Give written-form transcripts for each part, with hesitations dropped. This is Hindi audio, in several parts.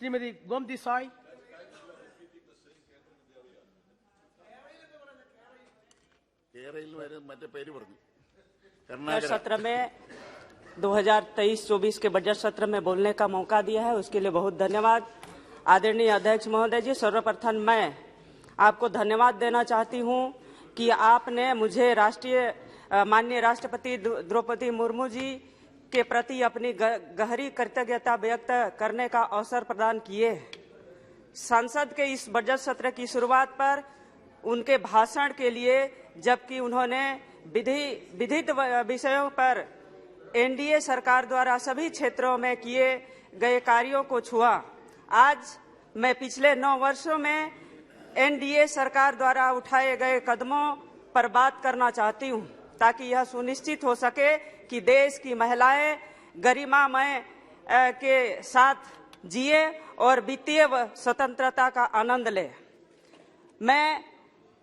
ശ്രീമതി ഗോമതി സായ്. सत्र में 2023-24 के बजट सत्र में बोलने का मौका दिया है, उसके लिए बहुत धन्यवाद। आदरणीय अध्यक्ष महोदय जी, सर्वप्रथम मैं आपको धन्यवाद देना चाहती हूं कि आपने मुझे माननीय राष्ट्रपति द्रौपदी मुर्मू जी के प्रति अपनी गहरी कृतज्ञता व्यक्त करने का अवसर प्रदान किए। संसद के इस बजट सत्र की शुरुआत पर उनके भाषण के लिए, जबकि उन्होंने विधित विषयों पर एनडीए सरकार द्वारा सभी क्षेत्रों में किए गए कार्यों को छुआ। आज मैं पिछले 9 वर्षों में एनडीए सरकार द्वारा उठाए गए कदमों पर बात करना चाहती हूं, ताकि यह सुनिश्चित हो सके कि देश की महिलाएं गरिमामय के साथ जिए और वित्तीय स्वतंत्रता का आनंद ले। मैं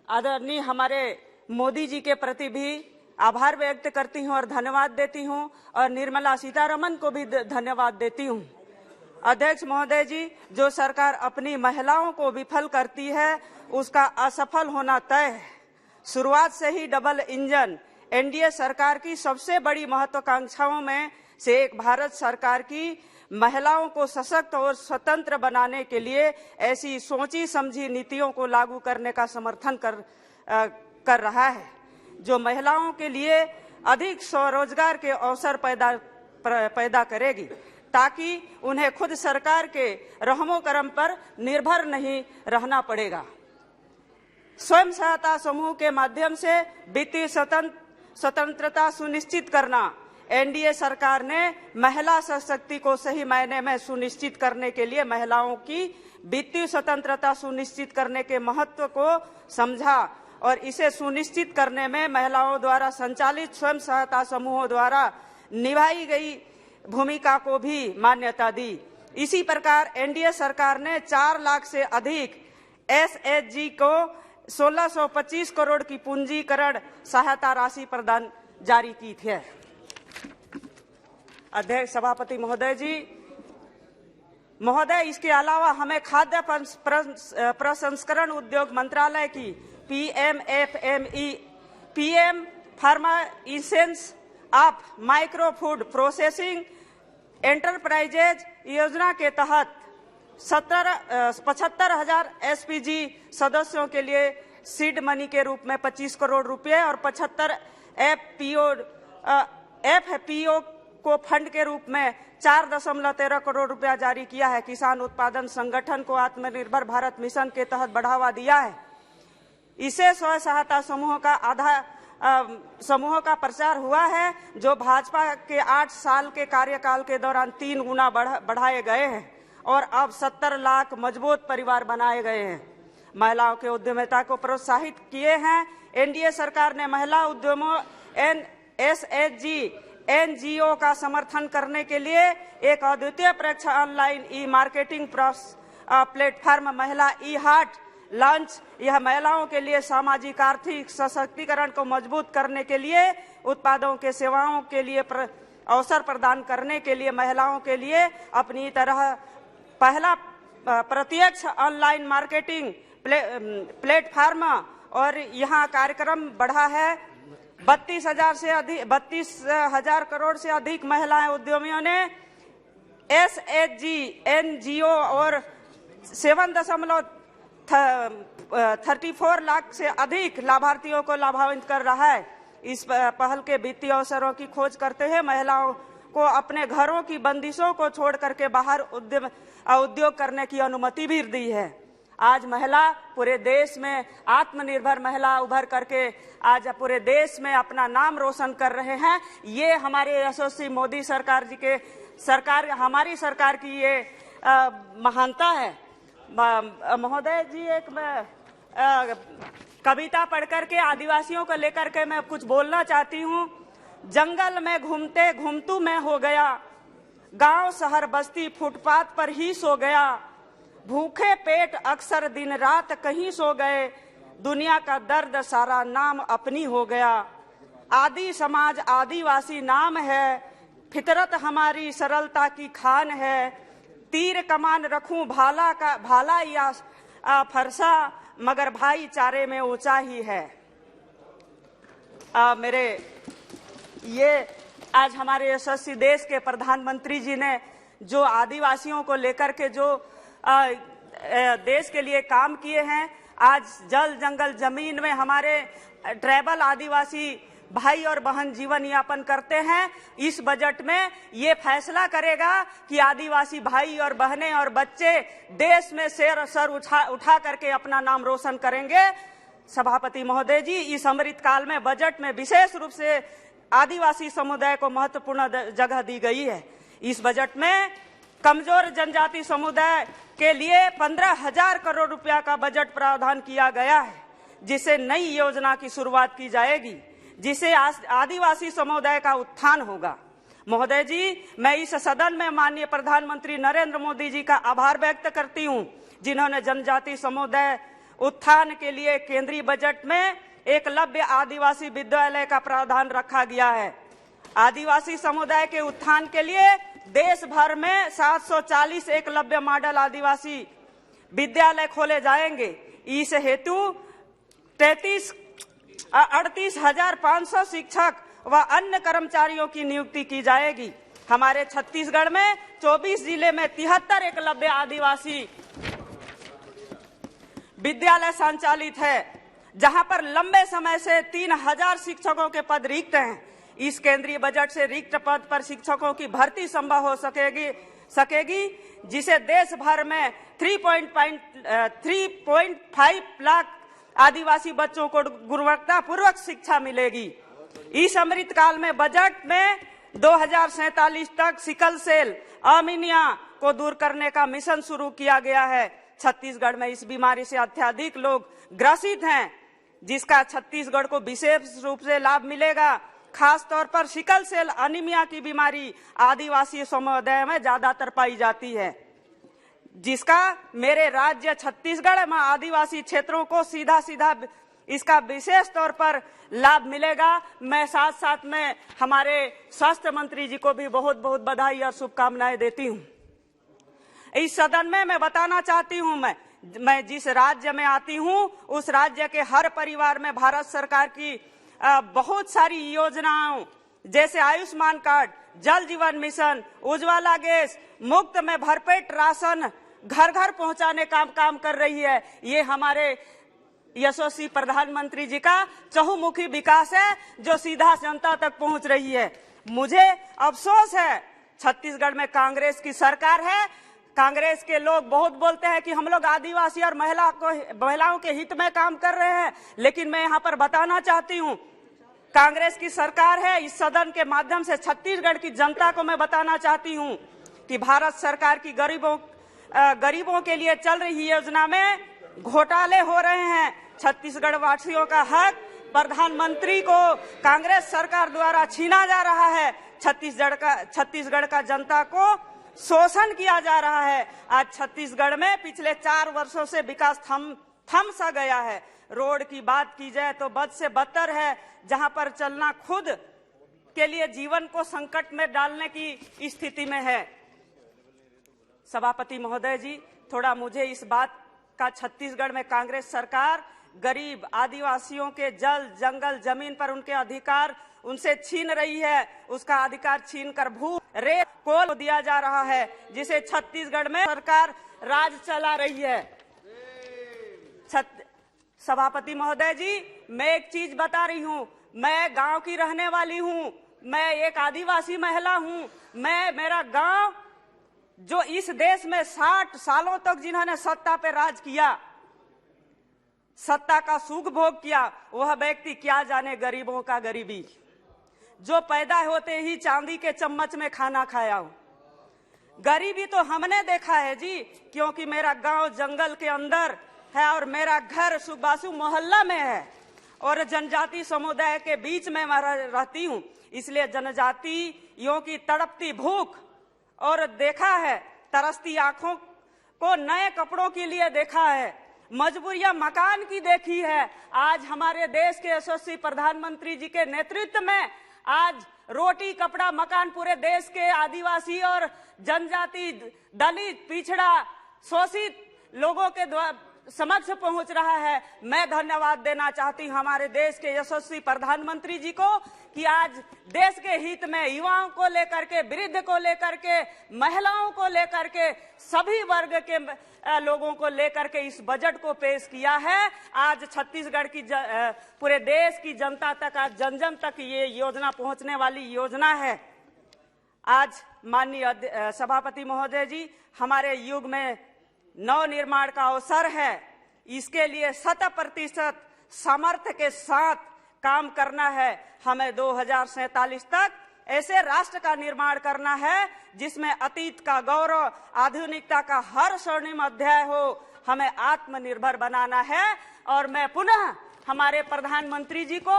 आदरणीय हमारे मोदी जी के प्रति भी आभार व्यक्त करती हूं और धन्यवाद देती हूं, और निर्मला सीतारमण को भी धन्यवाद देती हूं। अध्यक्ष महोदय जी, जो सरकार अपनी महिलाओं को विफल करती है उसका असफल होना तय है। शुरुआत से ही डबल इंजन एनडीए सरकार की सबसे बड़ी महत्वाकांक्षाओं में से एक भारत सरकार की महिलाओं को सशक्त और स्वतंत्र बनाने के लिए ऐसी सोची समझी नीतियों को लागू करने का समर्थन कर रहा है, जो महिलाओं के लिए अधिक स्वरोजगार के अवसर पैदा करेगी, ताकि उन्हें खुद सरकार के रहमो करम पर निर्भर नहीं रहना पड़ेगा। स्वयं सहायता समूह के माध्यम से वित्तीय स्वतंत्रता सुनिश्चित करना एनडीए सरकार ने महिला सशक्ति को सही मायने में सुनिश्चित करने के लिए महिलाओं की वित्तीय स्वतंत्रता सुनिश्चित करने के महत्व को समझा, और इसे सुनिश्चित करने में महिलाओं द्वारा संचालित स्वयं सहायता समूहों द्वारा निभाई गई भूमिका को भी मान्यता दी। इसी प्रकार एनडीए सरकार ने 4 लाख से अधिक एसएचजी को 1625 करोड़ की पूंजीकरण सहायता राशि प्रदान जारी की थी। अध्यक्ष सभापति महोदय जी, इसके अलावा हमें खाद्य प्रसंस्करण उद्योग मंत्रालय की PM pharma essence of micro food processing enterprises योजना के तहत 75,000 एसपीजी सदस्यों के लिए सीड मनी के रूप में 25 करोड़ रुपए और 75 एफपीओ को फंड के रूप में 4.13 करोड़ रुपया जारी किया है। किसान उत्पादन संगठन को आत्मनिर्भर भारत मिशन के तहत बढ़ावा दिया है। इसे स्वयं सहायता समूहों का प्रचार हुआ है, जो भाजपा के 8 साल के कार्यकाल के दौरान 3 गुना बढ़ाए गए हैं और अब 70 लाख मजबूत परिवार बनाए गए हैं। महिलाओं के उद्यमिता को प्रोत्साहित किए हैं। एनडीए सरकार ने महिला उद्यमों एसएचजी एनजीओ का समर्थन करने के लिए एक अद्वितीय परीक्षा ऑनलाइन ई मार्केटिंग प्लेटफॉर्म महिला ई हाट लॉन्च। यह महिलाओं के लिए सामाजिक आर्थिक सशक्तिकरण को मजबूत करने के लिए, उत्पादों के सेवाओं के लिए अवसर प्रदान करने के लिए महिलाओं के लिए अपनी तरह पहला प्रत्यक्ष ऑनलाइन मार्केटिंग प्लेटफॉर्म, और यहाँ कार्यक्रम बढ़ा है। 32,000 करोड़ से अधिक महिलाएं उद्यमियों ने एसएचजी एनजीओ और 7.34 लाख से अधिक लाभार्थियों को लाभान्वित कर रहा है। इस पहल के वित्तीय अवसरों की खोज करते हुए महिलाओं को अपने घरों की बंदिशों को छोड़ करके बाहर उद्योग करने की अनुमति भी दी है। आज महिला पूरे देश में आत्मनिर्भर महिला उभर करके आज पूरे देश में अपना नाम रोशन कर रहे हैं। ये हमारे यशस्वी मोदी सरकार जी के हमारी सरकार की ये महानता है। महोदय जी, एक कविता पढ़ करके आदिवासियों को लेकर के मैं कुछ बोलना चाहती हूँ। जंगल में घूमते घूमतू मैं हो गया, गांव शहर बस्ती फुटपाथ पर ही सो गया, भूखे पेट अक्सर दिन रात कहीं सो गए, दुनिया का दर्द सारा नाम अपनी हो गया। आदि समाज आदिवासी नाम है, फितरत हमारी सरलता की खान है, तीर कमान रखूं भाला या फरसा, मगर भाईचारे में ऊंचा ही है। मेरे ये आज हमारे यशस्वी देश के प्रधानमंत्री जी ने जो आदिवासियों को लेकर के जो देश के लिए काम किए हैं, आज जल जंगल जमीन में हमारे ट्राइबल आदिवासी भाई और बहन जीवन यापन करते हैं। इस बजट में ये फैसला करेगा कि आदिवासी भाई और बहनें और बच्चे देश में सर उठा करके अपना नाम रोशन करेंगे। सभापति महोदय जी, इस अमृत काल में बजट में विशेष रूप से आदिवासी समुदाय को महत्वपूर्ण जगह दी गई है। इस बजट में कमजोर जनजाति समुदाय के लिए 15,000 करोड़ रुपया का बजट प्रावधान किया गया है, जिससे नई योजना की शुरुआत की जाएगी, जिसे आदिवासी समुदाय का उत्थान होगा। महोदय जी, मैं इस सदन में माननीय प्रधानमंत्री नरेंद्र मोदी जी का आभार व्यक्त करती हूं, जिन्होंने जनजाति समुदाय उत्थान के लिए केंद्रीय बजट में एकलव्य आदिवासी विद्यालय का प्रावधान रखा गया है। आदिवासी समुदाय के उत्थान के लिए देश भर में 740 एकलव्य मॉडल आदिवासी विद्यालय खोले जाएंगे। इस हेतु 38,500 शिक्षक व अन्य कर्मचारियों की नियुक्ति की जाएगी। हमारे छत्तीसगढ़ में 24 जिले में 73 एकलव्य आदिवासी विद्यालय संचालित है, जहां पर लंबे समय से 3,000 शिक्षकों के पद रिक्त हैं। इस केंद्रीय बजट से रिक्त पद पर शिक्षकों की भर्ती संभव हो सकेगी, जिसे देश भर में 3.5 लाख आदिवासी बच्चों को गुणवत्तापूर्वक शिक्षा मिलेगी। इस अमृत काल में बजट में 2047 तक सिकल सेल अमीनिया को दूर करने का मिशन शुरू किया गया है। छत्तीसगढ़ में इस बीमारी से अत्यधिक लोग ग्रसित हैं, जिसका छत्तीसगढ़ को विशेष रूप से लाभ मिलेगा। खास तौर पर सिकल सेल अनीमिया की बीमारी आदिवासी समुदाय में ज्यादातर पाई जाती है, जिसका मेरे राज्य छत्तीसगढ़ में आदिवासी क्षेत्रों को सीधा इसका विशेष तौर पर लाभ मिलेगा। मैं साथ साथ में हमारे स्वास्थ्य मंत्री जी को भी बहुत बहुत बधाई और शुभकामनाएं देती हूं। इस सदन में मैं बताना चाहती हूं, मैं जिस राज्य में आती हूं, उस राज्य के हर परिवार में भारत सरकार की बहुत सारी योजनाओं, जैसे आयुष्मान कार्ड, जल जीवन मिशन, उज्ज्वला गैस, मुफ्त में भरपेट राशन घर घर पहुंचाने का काम कर रही है। ये हमारे यशस्वी प्रधानमंत्री जी का चहुमुखी विकास है, जो सीधा जनता तक पहुंच रही है। मुझे अफसोस है, छत्तीसगढ़ में कांग्रेस की सरकार है। कांग्रेस के लोग बहुत बोलते हैं कि हम लोग आदिवासी और महिलाओं के हित में काम कर रहे हैं, लेकिन मैं यहाँ पर बताना चाहती हूँ, कांग्रेस की सरकार है। इस सदन के माध्यम से छत्तीसगढ़ की जनता को मैं बताना चाहती हूँ कि भारत सरकार की गरीबों के लिए चल रही योजना में घोटाले हो रहे हैं। छत्तीसगढ़ वासियों का हक प्रधानमंत्री को कांग्रेस सरकार द्वारा छीना जा रहा है। छत्तीसगढ़ का जनता को शोषण किया जा रहा है। आज छत्तीसगढ़ में पिछले 4 वर्षों से विकास थम सा गया है। रोड की बात की जाए तो बद से बदतर है, जहां पर चलना खुद के लिए जीवन को संकट में डालने की स्थिति में है। सभापति महोदय जी, थोड़ा मुझे इस बात का, छत्तीसगढ़ में कांग्रेस सरकार गरीब आदिवासियों के जल जंगल जमीन पर उनके अधिकार उनसे छीन रही है। उसका अधिकार छीन कर भू रेत कोल दिया जा रहा है, जिसे छत्तीसगढ़ में सरकार राज चला रही है। सभापति महोदय जी, मैं एक चीज बता रही हूँ, मैं गांव की रहने वाली हूँ, मैं एक आदिवासी महिला हूँ। मेरा गांव, जो इस देश में 60 सालों तक जिन्होंने सत्ता पे राज किया, सत्ता का सुख भोग किया, वह व्यक्ति क्या जाने गरीबों का गरीबी, जो पैदा होते ही चांदी के चम्मच में खाना खाया हो। गरीबी तो हमने देखा है जी, क्योंकि मेरा गांव जंगल के अंदर है और मेरा घर सुबासु मोहल्ला में है और जनजाति समुदाय के बीच में मैं रहती हूँ। इसलिए जनजातियों की तड़पती भूख और देखा है, तरसती आंखों को नए कपड़ों के लिए देखा है, मजबूरियां मकान की देखी है। आज हमारे देश के यशस्वी प्रधानमंत्री जी के नेतृत्व में आज रोटी कपड़ा मकान पूरे देश के आदिवासी और जनजाति, दलित, पिछड़ा, शोषित लोगों के समक्ष पहुंच रहा है। मैं धन्यवाद देना चाहती हूं हमारे देश के यशस्वी प्रधानमंत्री जी को कि आज देश के हित में युवाओं को लेकर के, वृद्ध को लेकर के, महिलाओं को लेकर के, सभी वर्ग के लोगों को लेकर के इस बजट को पेश किया है। आज छत्तीसगढ़ की पूरे देश की जनता तक, आज जन जन तक ये योजना पहुंचने वाली योजना है। आज माननीय सभापति महोदय जी, हमारे युग में नवनिर्माण का अवसर है। इसके लिए 100% सामर्थ्य के साथ काम करना है। हमें 2047 तक ऐसे राष्ट्र का निर्माण करना है जिसमें अतीत का गौरव, आधुनिकता का हर स्वर्णिम अध्याय हो। हमें आत्मनिर्भर बनाना है। और मैं पुनः हमारे प्रधानमंत्री जी को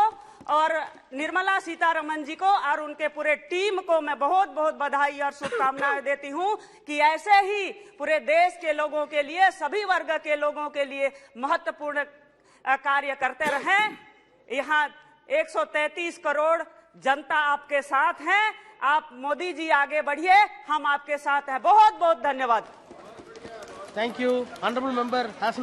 और निर्मला सीतारमण जी को और उनके पूरे टीम को मैं बहुत बहुत बधाई और शुभकामनाएं देती हूं कि ऐसे ही पूरे देश के लोगों के लिए, सभी वर्ग के लोगों के लिए महत्वपूर्ण कार्य करते रहें। यहाँ 133 करोड़ जनता आपके साथ है। आप मोदी जी आगे बढ़िए, हम आपके साथ हैं। बहुत बहुत धन्यवाद। Thank you honourable member.